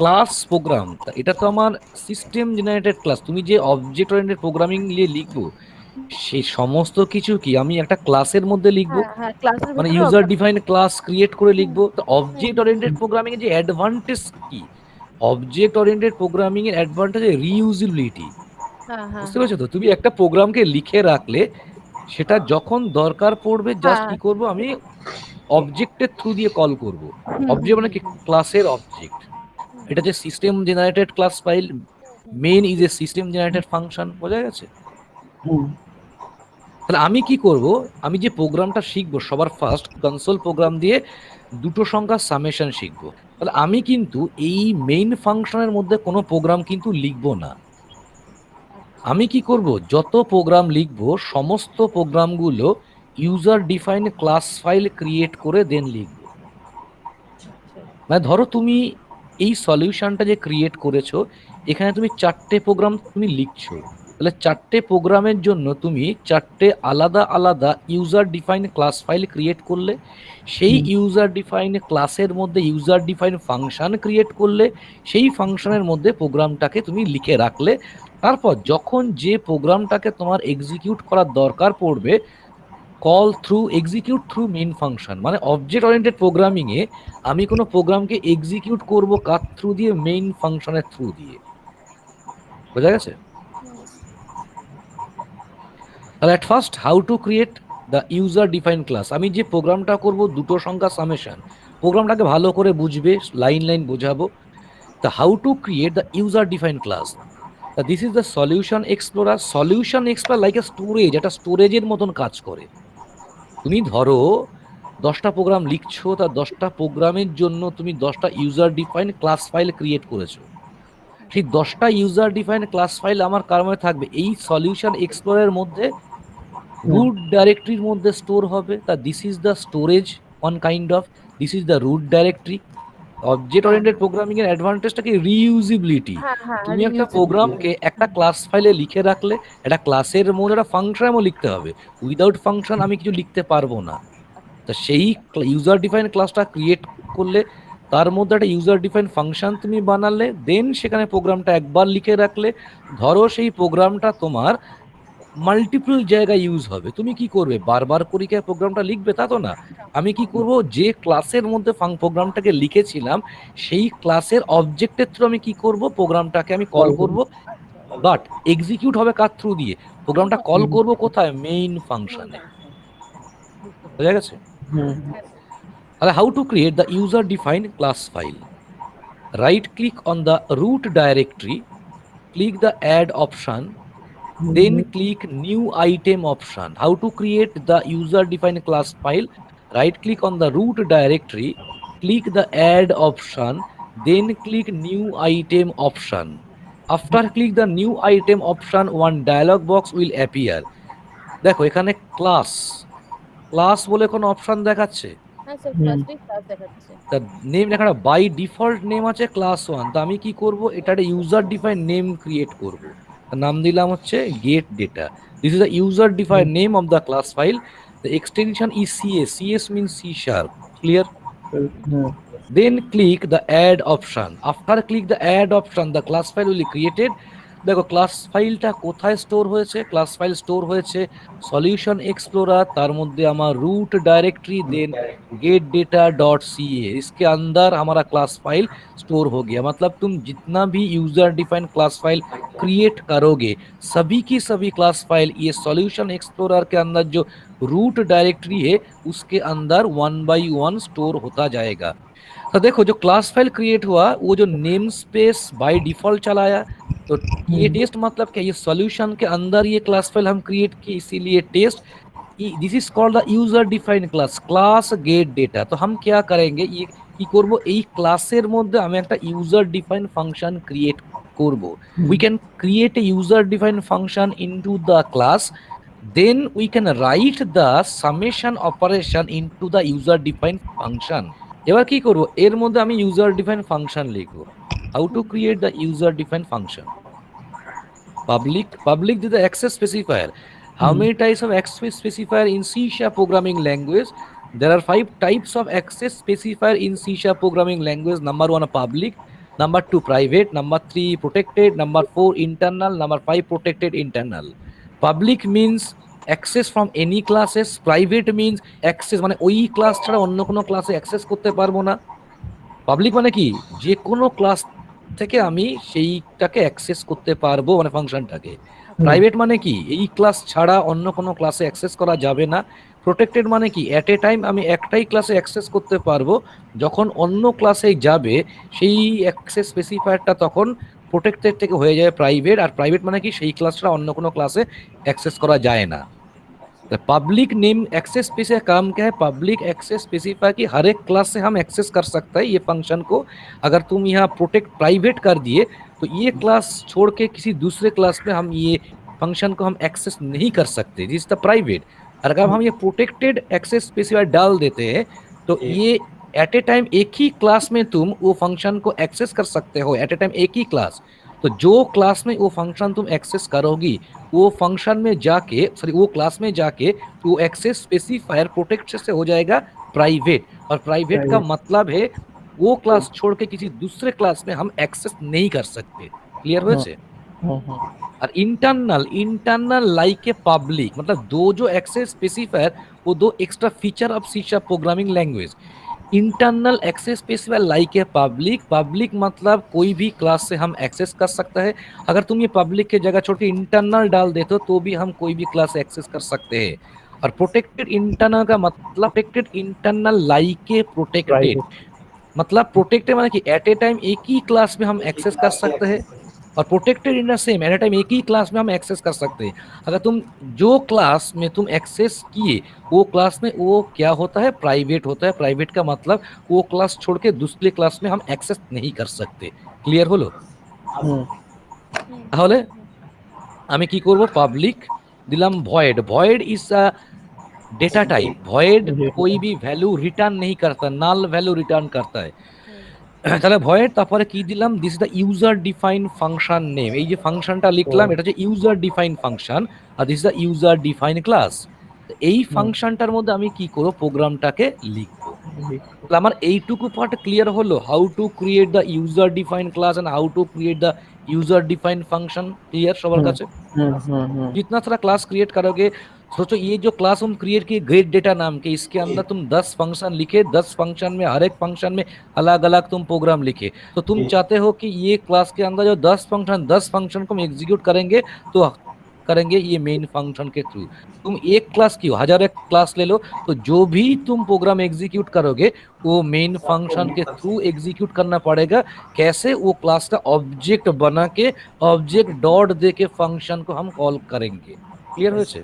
Class programme, এটা তো আমার সিস্টেম জেনারেটেড ক্লাস। তুমি যে অবজেক্ট ওরিয়েন্টেড প্রোগ্রামিং নিয়ে লিখবো, সেই সমস্ত কিছু কি আমি একটা ক্লাসের মধ্যে লিখবো, হ্যাঁ হ্যাঁ, ক্লাসের মানে ভেতরে user object. Define class create করে হুম লিখবো। তো হুম অবজেক্ট হুম ওরিয়েন্টেড প্রোগ্রামিং এর যে অ্যাডভান্টেজ কি, অবজেক্ট ওরিয়েন্টেড প্রোগ্রামিং এর অ্যাডভান্টেজ রিইউজিবিলিটি। হ্যাঁ হ্যাঁ বুঝতে হ্যাঁ পারছো তো? তুমি একটা প্রোগ্রামকে লিখে রাখলে সেটা যখন দরকার পড়বে জাস্ট হ্যাঁ। কি করব আমি, অবজেক্টের থ্রু দিয়ে কল করব। হুম হুম অবজেক্ট মানে হুম কি, হুম ক্লাসের অবজেক্ট। এটা যে system generated class file, main is a system generated function, বোঝা গেছে? হুম তাহলে আমি কি করব, আমি যে প্রোগ্রামটা শিখবো সবার ফার্স্ট কনসোল প্রোগ্রাম দিয়ে দুটো সংখ্যার সামেশন শিখবো। তাহলে আমি কিন্তু এই মেইন ফাংশনের মধ্যে কোনো প্রোগ্রাম কিন্তু লিখবো না। আচ্ছা আমি কি করব, যত প্রোগ্রাম লিখবো সমস্ত প্রোগ্রামগুলো user define class file create করে দেন লিখবো। আচ্ছা। মানে ধরো তুমি এই সলিউশনটা যে ক্রিয়েট করেছো, এখানে তুমি চারটে প্রোগ্রাম তুমি লিখছো, তাহলে চারটে প্রোগ্রামের জন্য তুমি চারটে আলাদা আলাদা user define class file create করলে, সেই হুম ইউজার ডিফাইন ক্লাসের মধ্যে ইউজার ডিফাইন ফাংশন ক্রিয়েট করলে, সেই ফাংশনের মধ্যে প্রোগ্রামটাকে তুমি লিখে রাখলে, তারপর যখন যে প্রোগ্রামটাকে তোমার এক্সিকিউট করার দরকার পড়বে, call through execute through main function. মানে অবজেক্ট ওরিয়েন্টেড প্রোগ্রামিং এ আমি কোনো প্রোগ্রামকে এক্সিকিউট করব কার থ্রু দিয়ে, মেইন ফাংশনের থ্রু দিয়ে। বোঝা গেছে? তাহলে at first how to create the user define class. আমি যে প্রোগ্রামটা করব দুটো সংখ্যা সামেশন, প্রোগ্রামটাকে ভালো করে বুঝবে, লাইন লাইন বোঝাবো। তা how to create the user define class, this is the solution explorer. Solution explorer like a storage, একটা স্টোরেজের মতন কাজ করে। তুমি ধরো 10টা প্রোগ্রাম লিখছো, তা 10টা প্রোগ্রামের জন্য তুমি 10টা user define class file create করেছো। সেই 10টা ইউজার ডিফাইন ক্লাস ফাইল আমার কার মধ্যে থাকবে, এই সলিউশন এক্সপ্লোরের মধ্যে, হুম রুট ডাইরেক্টরির মধ্যে স্টোর হবে। তা this is the storage one kind of, this is the root directory. Object হ্যাঁ ওরিয়েন্টেড প্রোগ্রামিং এর অ্যাডভান্টেজটা কি, রিইউজিবিলিটি। হ্যাঁ হ্যাঁ তুমি একটা রিইউজেবিলিটি। প্রোগ্রামকে একটা ক্লাস ফাইলে লিখে রাখলে, একটা ক্লাসের মধ্যে একটা ফাংশনও লিখতে হবে, উইদাউট ফাংশন আমি কিছু লিখতে পারবো না। তা সেই ইউজার ডিফাইন ক্লাসটা ক্রিয়েট করলে, তার মধ্যে একটা ইউজার ডিফাইন ফাংশন তুমি বানালে, দেন সেখানে প্রোগ্রামটা একবার লিখে রাখলে, ধরো সেই প্রোগ্রামটা তোমার মাল্টিপল জায়গায় ইউজ হবে, তুমি কি করবে, বারবার করে কি প্রোগ্রামটা লিখবে? তা তো না। আমি কি করব, যে ক্লাসের মধ্যে প্রোগ্রামটাকে লিখেছিলাম, সেই ক্লাসের অবজেক্টের থ্রু আমি কি করব, প্রোগ্রামটাকে আমি কল কল করব। করুন। বাট এক্সিকিউট হবে কার থ্রু দিয়ে, প্রোগ্রামটা কল হুম করব কোথায়, মেইন ফাংশনে। বুঝতে বোঝা পেরেছি। গেছে? হুম তাহলে how to create the user define class file, right click on the root directory, click the add option, then hmm click new item option. How to create the user defined class file, right click on the root directory, click the add option, then click new item option. After click the new item option, one dialog box will appear. দেখো এখানে class, class বলে কোনো option দেখাচ্ছে। হ্যাঁ sir, হুম ফার্স্টেই class দেখাচ্ছে। তা name লেখাটা বাই ডিফল্ট নেম আছে ক্লাস ওয়ান। তা আমি কি করব, এটা একটা ইউজার ডিফাইন নেম ক্রিয়েট করব। নাম দিলাম হচ্ছে get data. This is the user define hmm name of the class file. The extension is CS, CS mean C sharp. Clear? Hmm Then click the add option. After click the add option, the class file will be created. দেখো class ফাইলটা কোথায় store হয়েছে, class file store হয়েছে solution explorer, तार मध्य हमारा root directory, then get data dot C A, इसके अंदर हमारा क्लास फाइल स्टोर हो गया। मतलब तुम जितना भी user defined class file create करोगे, सभी की सभी क्लास फाइल ये सॉल्यूशन एक्सप्लोरर के अंदर जो रूट डायरेक्टरी है उसके अंदर वन बाई वन स्टोर होता जाएगा। तो देखो जो क्लास फाइल क्रिएट हुआ, वो जो नेम स्पेस बाय डिफॉल्ट चलाया, तो ये হুম टेस्ट मतलब क्या, ये सॉल्यूशन के अंदर ये क्लास फाइल हम क्रिएट किए, इसीलिए test. This is called the user defined class, class get data. तो हम क्या करेंगे, ये কি করব, এই ক্লাসের মধ্যে আমি একটা ইউজার ডিফাইন ফাংশন ক্রিয়েট করব। Hmm we can create a user define function into the class, then we can write the summation operation into the user define function. এবার কি করব, এর মধ্যে আমি ইউজার ডিফাইন ফাংশন লিখবো। How to create the user define function, public is the access specifier. How hmm many types of access specifier in C# programming language? There are 5 types of access specifier in C# programming language. Number one, public. Number 2 private, number 3 protected, number 4 internal, number 5 protected internal. Public means access from any classes, private means access মানে ওই class ছাড়া অন্য কোনো ক্লাসে access করতে পারবো না। Public মানে কি, যে কোনো ক্লাস থেকে আমি সেইটাকে অ্যাক্সেস করতে পারবো মানে ফাংশনটাকে। প্রাইভেট মানে কি, এই ক্লাস ছাড়া অন্য কোনো ক্লাসে অ্যাক্সেস করা যাবে না। প্রোটেক্টেড মানে কি, অ্যাট এ টাইম আমি একটাই ক্লাসে অ্যাক্সেস করতে পারবো, যখন অন্য ক্লাসে যাবে সেই অ্যাক্সেস স্পেসিফায়ারটা তখন প্রোটেক্টেড থেকে হয়ে যায় প্রাইভেট। আর প্রাইভেট মানে কি, সেই ক্লাস ছাড়া অন্য কোনো ক্লাসে অ্যাক্সেস করা যায় না। पब्लिक नेम एक्सेस स्पेसिफाई काम क्या है, पब्लिक एक्सेस स्पेसिफाई कि हर एक क्लास से हम एक्सेस कर सकते हैं ये फंक्शन को। अगर तुम यहाँ प्रोटेक्ट प्राइवेट कर दिए तो ये क्लास छोड़ के किसी दूसरे क्लास में हम ये फंक्शन को हम एक्सेस नहीं कर सकते, दिस द प्राइवेट। और अगर हम ये प्रोटेक्टेड एक्सेस स्पेसिफाई डाल देते हैं तो ये एट ए टाइम एक ही क्लास में तुम वो फंक्शन को एक्सेस कर सकते हो, एट ए टाइम एक ही क्लास। तो जो क्लास में वो फंक्शन तुम एक्सेस करोगी वो फंक्शन में जाके वो क्लास में जाके वो एक्सेस स्पेसिफायर प्रोटेक्ट से हो जाएगा प्राइवेट। और प्राइवेट का मतलब है वो क्लास छोड़ के किसी दूसरे क्लास में हम एक्सेस नहीं कर सकते। क्लियर हुए से? और internal, internal like a public मतलब दो जो एक्सेस स्पेसिफायर वो दो extra feature of C# programming language. Internal access specifier like a public, public मतलब कोई भी क्लास से हम एक्सेस कर सकता है। अगर तुम ये पब्लिक की जगह छोड़ के इंटरनल डाल देते हो तो भी हम कोई भी क्लास से एक्सेस कर सकते हैं। और प्रोटेक्टेड इंटरनल का मतलब प्रोटेक्टेड इंटरनल लाइक ए प्रोटेक्टेड मतलब प्रोटेक्टेड मतलब कि एट ए टाइम एक ही क्लास में हम एक्सेस कर सकते हैं, और protected in the same at a time एक ही क्लास में हम एक्सेस कर सकते हैं। अगर तुम जो क्लास में तुम एक्सेस किए वो क्लास में वो क्या होता है, प्राइवेट होता है। प्राइवेट का मतलब वो क्लास छोड़ के दूसरे क्लास में हम एक्सेस नहीं कर सकते। क्लियर হলো? তাহলে আমি কি করব, পাবলিক দিলাম void, void is a data type, void कोई भी वैल्यू रिटर्न नहीं करता, नल वैल्यू रिटर्न करता है। তাহলে ভয়েড তারপরে কি দিলাম, this is the user define function name. এই যে ফাংশনটা লিখলাম এটা হচ্ছে ইউজার ডিফাইন ফাংশন, আর this is the user define class. এই ফাংশনটার মধ্যে আমি কি করব, প্রোগ্রামটাকে লিখবো। তাহলে আমার এইটুকু পার্ট ক্লিয়ার হলো, how to create the user define class and how to create the user defined function. Clear सबर কাছে? जितना सारा क्लास क्रिएट करोगे, सोचो ये जो क्लास हम क्रिएट किए ग्रेट डेटा नाम के, इसके अंदर तुम 10 फंक्शन लिखे, 10 फंक्शन में हर एक फंक्शन में अलग अलग तुम प्रोग्राम लिखे, तो तुम चाहते हो कि ये क्लास के अंदर जो 10 फंक्शन को हम एग्जीक्यूट करेंगे तो करेंगे ये मेन फंक्शन के थ्रू। तुम एक क्लास क्यों, 1000 एक क्लास ले लो, तो जो भी तुम प्रोग्राम एग्जीक्यूट करोगे वो मेन फंक्शन के थ्रू एग्जीक्यूट करना पड़ेगा। कैसे, वो क्लास का ऑब्जेक्ट बना के ऑब्जेक्ट डॉट दे के फंक्शन को हम कॉल करेंगे। क्लियर হয়েছে?